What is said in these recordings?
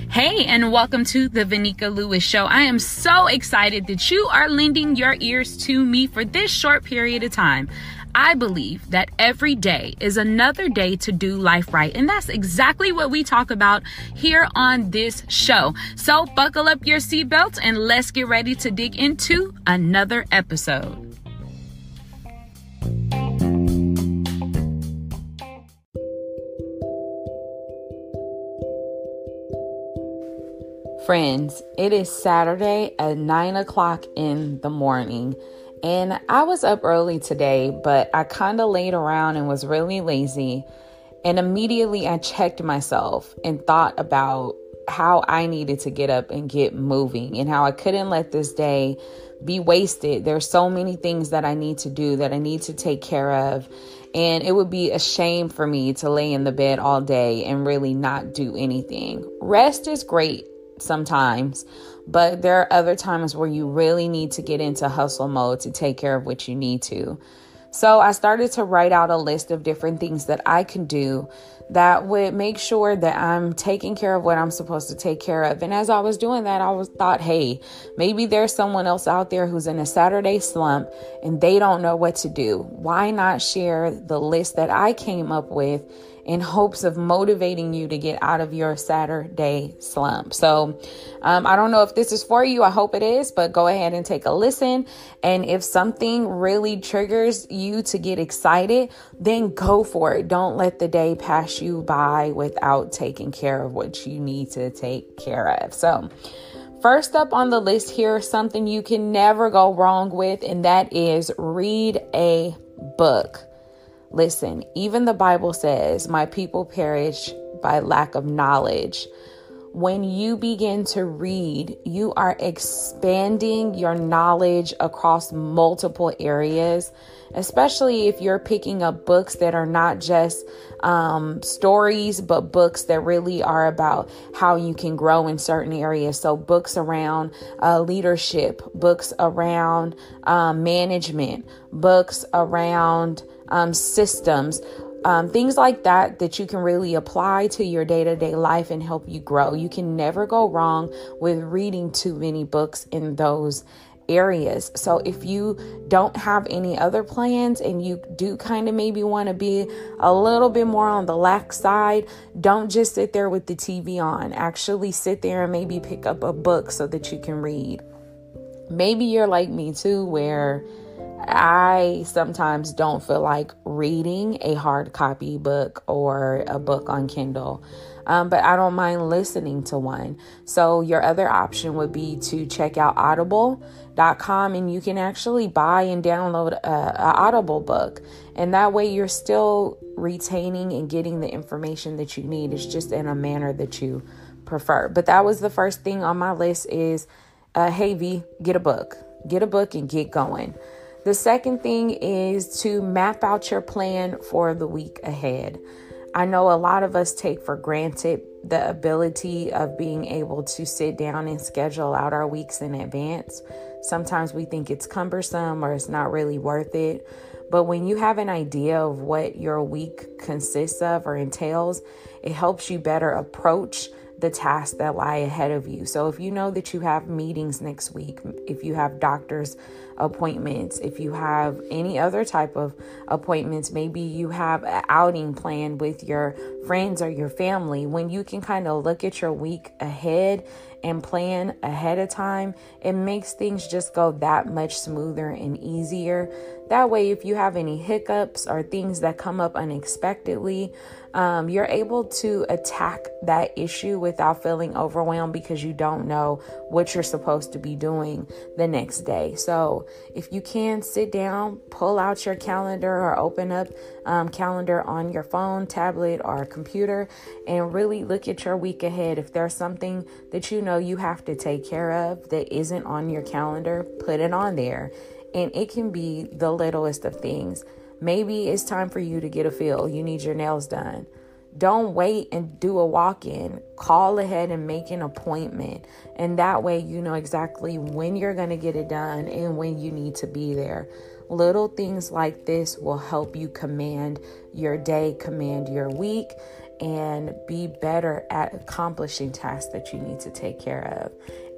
Hey, and welcome to the Vanika Lewis Show. I am so excited that you are lending your ears to me for this short period of time. I believe that every day is another day to do life right. And that's exactly what we talk about here on this show. So buckle up your seatbelts and let's get ready to dig into another episode. Friends, it is Saturday at 9 o'clock in the morning, and I was up early today, but I kind of laid around and was really lazy, and immediately I checked myself and thought about how I needed to get up and get moving and how I couldn't let this day be wasted. There's so many things that I need to do, that I need to take care of, and it would be a shame for me to lay in the bed all day and really not do anything. Rest is great sometimes, but there are other times where you really need to get into hustle mode to take care of what you need to. So I started to write out a list of different things that I can do that would make sure that I'm taking care of what I'm supposed to take care of. And as I was doing that, thought, hey, maybe there's someone else out there who's in a Saturday slump and they don't know what to do. Why not share the list that I came up with in hopes of motivating you to get out of your Saturday slump? So I don't know if this is for you. I hope it is, but go ahead and take a listen. And if something really triggers you to get excited, then go for it. Don't let the day pass you by without taking care of what you need to take care of. So first up on the list here, something you can never go wrong with, and that is read a book. Listen, even the Bible says, my people perish by lack of knowledge. When you begin to read, you are expanding your knowledge across multiple areas, especially if you're picking up books that are not just stories, but books that really are about how you can grow in certain areas. So books around leadership, books around management, books around systems, things like that you can really apply to your day-to-day life and help you grow. You can never go wrong with reading too many books in those areas. So if you don't have any other plans and you do kind of maybe want to be a little bit more on the lax side, don't just sit there with the TV on. Actually sit there and maybe pick up a book so that you can read. Maybe you're like me too, where I sometimes don't feel like reading a hard copy book or a book on Kindle, but I don't mind listening to one. So your other option would be to check out audible.com, and you can actually buy and download an Audible book. And that way you're still retaining and getting the information that you need. It's just in a manner that you prefer. But that was the first thing on my list is, hey V, get a book and get going. The second thing is to map out your plan for the week ahead. I know a lot of us take for granted the ability of being able to sit down and schedule out our weeks in advance. Sometimes we think it's cumbersome or it's not really worth it. But when you have an idea of what your week consists of or entails, it helps you better approach the tasks that lie ahead of you. So if you know that you have meetings next week, if you have doctor's appointments, if you have any other type of appointments, maybe you have an outing planned with your friends or your family, when you can kind of look at your week ahead and plan ahead of time, it makes things just go that much smoother and easier. That way, if you have any hiccups or things that come up unexpectedly, you're able to attack that issue without feeling overwhelmed because you don't know what you're supposed to be doing the next day. So if you can sit down, pull out your calendar or open up calendar on your phone, tablet, or computer, and really look at your week ahead. If there's something that you know you have to take care of that isn't on your calendar, put it on there. And it can be the littlest of things. Maybe it's time for you to get a fill. You need your nails done. Don't wait and do a walk-in. Call ahead and make an appointment. And that way you know exactly when you're going to get it done and when you need to be there. Little things like this will help you command your day, command your week, and be better at accomplishing tasks that you need to take care of.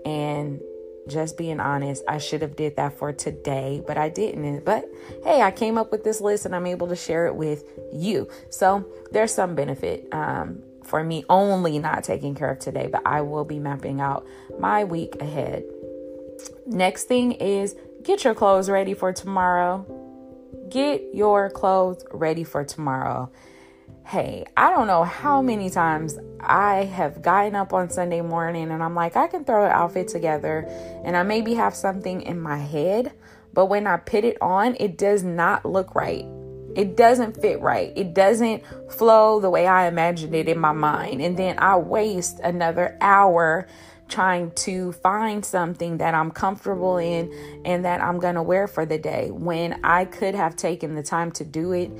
And just being honest, I should have did that for today, but I didn't. But hey, I came up with this list and I'm able to share it with you. So there's some benefit for me only not taking care of today, but I will be mapping out my week ahead. Next thing is get your clothes ready for tomorrow. Get your clothes ready for tomorrow. Hey, I don't know how many times I have gotten up on Sunday morning and I'm like, I can throw an outfit together and I maybe have something in my head, but when I put it on, it does not look right. It doesn't fit right. It doesn't flow the way I imagined it in my mind. And then I waste another hour trying to find something that I'm comfortable in and that I'm going to wear for the day, when I could have taken the time to do it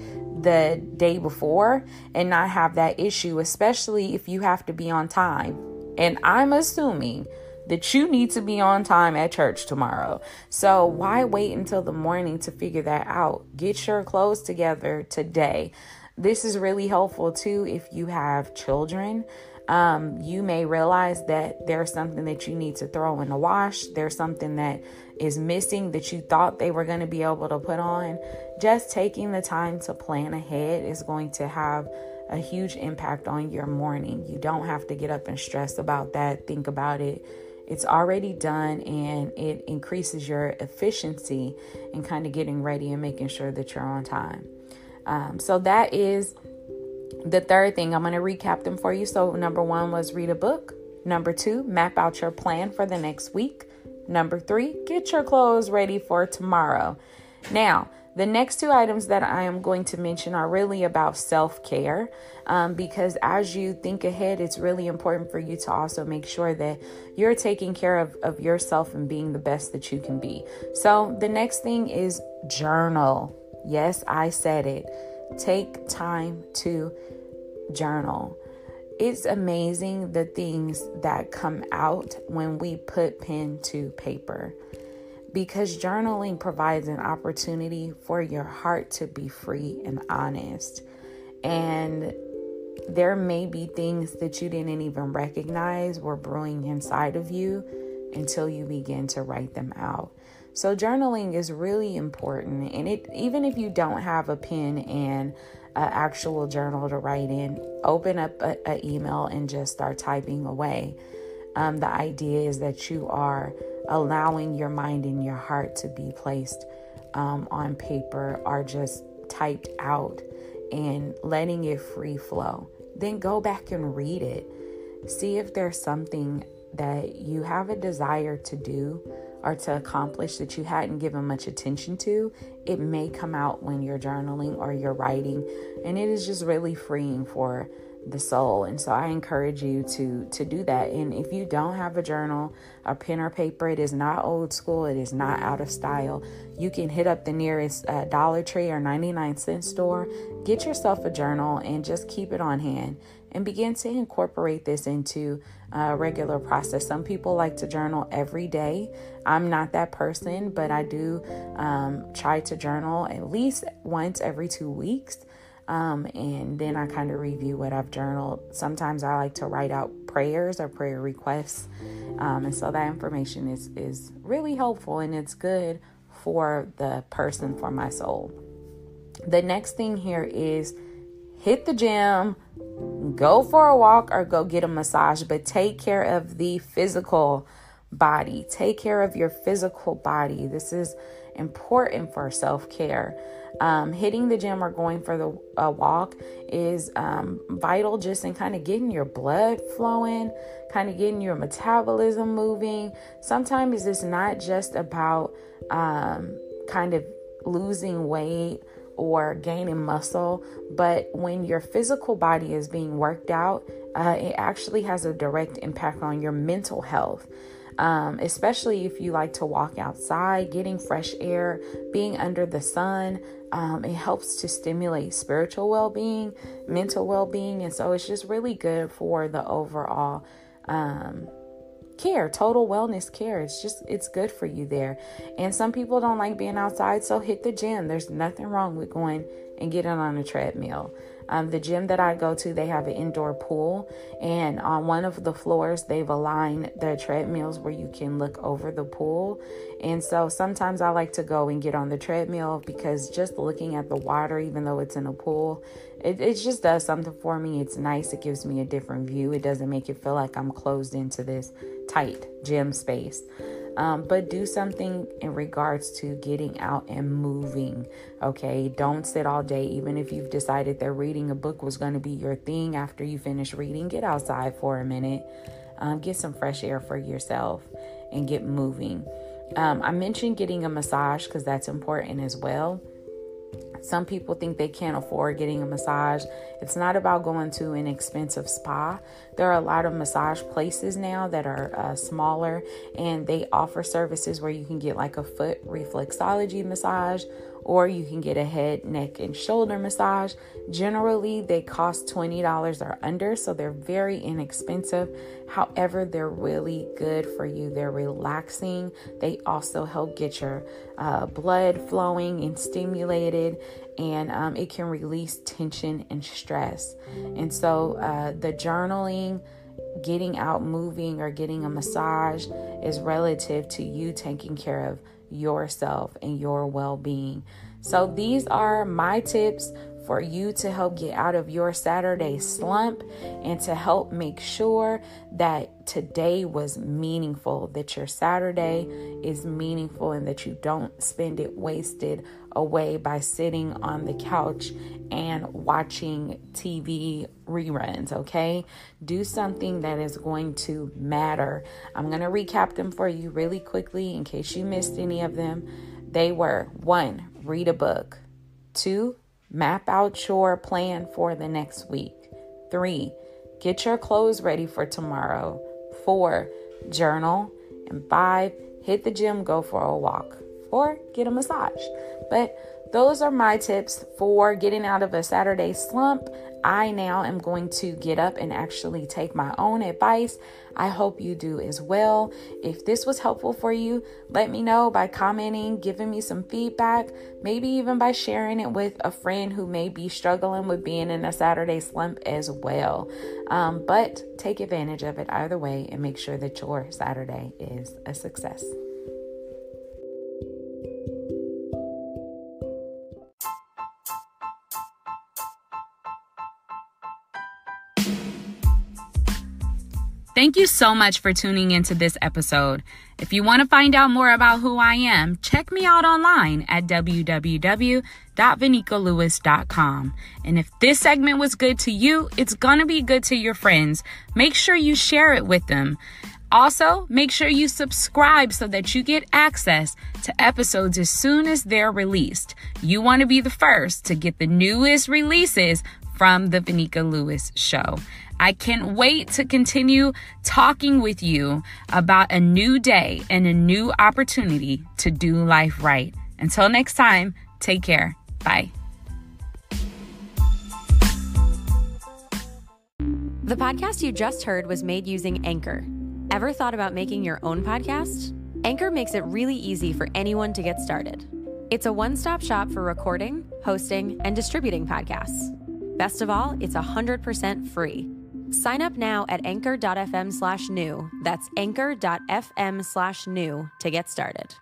the day before and not have that issue, especially if you have to be on time. And I'm assuming that you need to be on time at church tomorrow. So why wait until the morning to figure that out? Get your clothes together today. This is really helpful too if you have children. You may realize that there's something that you need to throw in the wash. There's something that is missing that you thought they were going to be able to put on. Just taking the time to plan ahead is going to have a huge impact on your morning. You don't have to get up and stress about that. Think about it. It's already done, and it increases your efficiency in kind of getting ready and making sure that you're on time. So that is the third thing. I'm going to recap them for you. So number 1 was read a book. Number 2, map out your plan for the next week. Number 3, get your clothes ready for tomorrow. Now, the next 2 items that I am going to mention are really about self-care, because as you think ahead, it's really important for you to also make sure that you're taking care of yourself and being the best that you can be. So the next thing is journal. Yes, I said it. Take time to journal. It's amazing the things that come out when we put pen to paper, because journaling provides an opportunity for your heart to be free and honest. And there may be things that you didn't even recognize were brewing inside of you until you begin to write them out. So journaling is really important. And even if you don't have a pen and an actual journal to write in, open up an email and just start typing away. The idea is that you are allowing your mind and your heart to be placed on paper or just typed out and letting it free flow. Then go back and read it. See if there's something that you have a desire to do or to accomplish that you hadn't given much attention to. It may come out when you're journaling or you're writing, and it is just really freeing for the soul. And so I encourage you to do that. And if you don't have a journal, a pen or paper, it is not old school. It is not out of style. You can hit up the nearest Dollar Tree or 99-cent store, get yourself a journal and just keep it on hand and begin to incorporate this into a regular process. Some people like to journal every day. I'm not that person, but I do try to journal at least once every 2 weeks. And then I kind of review what I've journaled. Sometimes I like to write out prayers or prayer requests. And so that information is really helpful, and it's good for the person, for my soul. The next thing here is hit the gym, go for a walk, or go get a massage, but take care of the physical body. Take care of your physical body. This is important for self-care. Hitting the gym or going for the walk is vital just in kind of getting your blood flowing, kind of getting your metabolism moving. Sometimes it's not just about kind of losing weight or gaining muscle, but when your physical body is being worked out, it actually has a direct impact on your mental health. Especially if you like to walk outside, getting fresh air, being under the sun. It helps to stimulate spiritual well-being, mental well-being. And so it's just really good for the overall care, total wellness care. It's good for you there. And some people don't like being outside, so hit the gym. There's nothing wrong with going and getting on a treadmill. The gym that I go to, they have an indoor pool, and on one of the floors, they've aligned the treadmills where you can look over the pool. And so sometimes I like to go and get on the treadmill because just looking at the water, even though it's in a pool, it just does something for me. It's nice. It gives me a different view. It doesn't make it feel like I'm closed into this tight gym space. But do something in regards to getting out and moving. Okay, don't sit all day. Even if you've decided that reading a book was going to be your thing after you finish reading, get outside for a minute. Get some fresh air for yourself and get moving. I mentioned getting a massage because that's important as well. Some people think they can't afford getting a massage. It's not about going to an expensive spa. There are a lot of massage places now that are smaller, and they offer services where you can get like a foot reflexology massage, or you can get a head, neck, and shoulder massage. Generally, they cost $20 or under, so they're very inexpensive. However, they're really good for you. They're relaxing. They also help get your blood flowing and stimulated, and it can release tension and stress. And so the journaling, getting out moving, or getting a massage is relative to you taking care of yourself and your well-being. So these are my tips for you to help get out of your Saturday slump and to help make sure that today was meaningful, that your Saturday is meaningful, and that you don't spend it wasted away by sitting on the couch and watching TV reruns, okay? Do something that is going to matter. I'm going to recap them for you really quickly in case you missed any of them. They were: 1, read a book. 2, map out your plan for the next week. 3, get your clothes ready for tomorrow. 4, journal. And 5, hit the gym, go for a walk, or get a massage. But those are my tips for getting out of a Saturday slump. I now am going to get up and actually take my own advice. I hope you do as well. If this was helpful for you, let me know by commenting, giving me some feedback, maybe even by sharing it with a friend who may be struggling with being in a Saturday slump as well. But take advantage of it either way and make sure that your Saturday is a success. Thank you so much for tuning into this episode. If you want to find out more about who I am, check me out online at www.vanikalewis.com. And if this segment was good to you, it's going to be good to your friends. Make sure you share it with them. Also, make sure you subscribe so that you get access to episodes as soon as they're released. You want to be the first to get the newest releases from the Vanika Lewis Show. I can't wait to continue talking with you about a new day and a new opportunity to do life right. Until next time, take care. Bye. The podcast you just heard was made using Anchor. Ever thought about making your own podcast? Anchor makes it really easy for anyone to get started. It's a one-stop shop for recording, hosting, and distributing podcasts. Best of all, it's 100% free. Sign up now at anchor.fm/new. That's anchor.fm/new to get started.